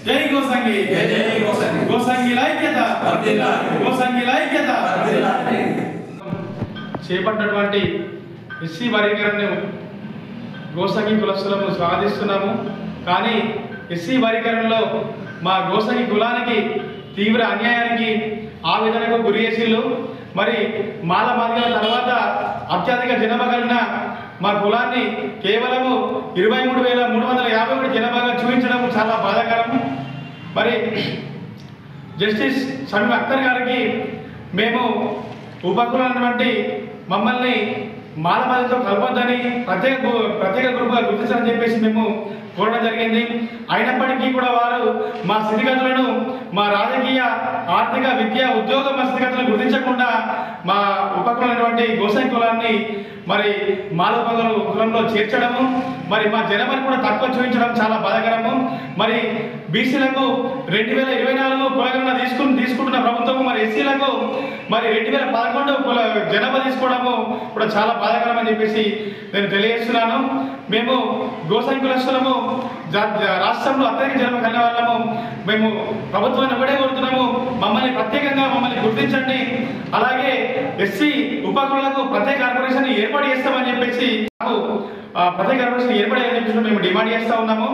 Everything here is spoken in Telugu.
జై గోసంగి జై గోసంగి గోసంగి ఐక్యత గోసంగి ఐక్యత చేపట్టినటువంటి ఎస్సీ వర్గీకరణను గోసంగి కులస్తులను స్వాగతిస్తున్నాము. కానీ ఎస్సీ వర్గీకరణలో మా గోసంగి కులానికి తీవ్ర అన్యాయానికి ఆ విధంగా గురి చేసిళ్ళు. మరి మాల మాదిగల తర్వాత అత్యధిక జనాభా కలిగిన మా కులాన్ని కేవలము 23,351 జనాభాగా చూపించడం చాలా బాధాకరం. మరి జస్టిస్ షమీమ్ అఖ్తర్ గారికి మేము ఉపకులం అన్నటువంటి మమ్మల్ని మాల మాదిగతో కలపొద్దని ప్రత్యేక గ్రూప్గా గుర్తించాలని చెప్పేసి మేము కోరడం జరిగింది. అయినప్పటికీ కూడా వారు మా స్థితిగతులను, మా రాజకీయ, ఆర్థిక, విద్య, ఉద్యోగ స్థితిగతులను గుర్తించకుండా మా ఉపకులైనటువంటి గోసంగి కులాన్ని మరి మాల కులంలో చేర్చడము, మరి మా జనాభాని కూడా తక్కువ చూపించడం చాలా బాధాకరము. మరి బీసీలకు 2024 కులగణన తీసుకుంటున్న ప్రభుత్వము మరి ఎస్సీలకు మరి 2011 జనాభా తీసుకోవడము కూడా చాలా బాధాకరం అని చెప్పేసి నేను తెలియజేస్తున్నాను. మేము గోసంగి కులస్తులము రాష్ట్రంలో అత్యధిక జనాభా కలిగిన వాళ్ళము. మేము ప్రభుత్వాన్ని ఒకటే కోరుతున్నాము, మమ్మల్ని గుర్తించండి. అలాగే ఎస్సీ ఉపకులకు ప్రత్యేక కార్పొరేషన్ ఏర్పాటు చేస్తామని చెప్పేసి ప్రత్యేక కార్పొరేషన్ ఏర్పడాలని చెప్పేసి మేము డిమాండ్ చేస్తూ ఉన్నాము.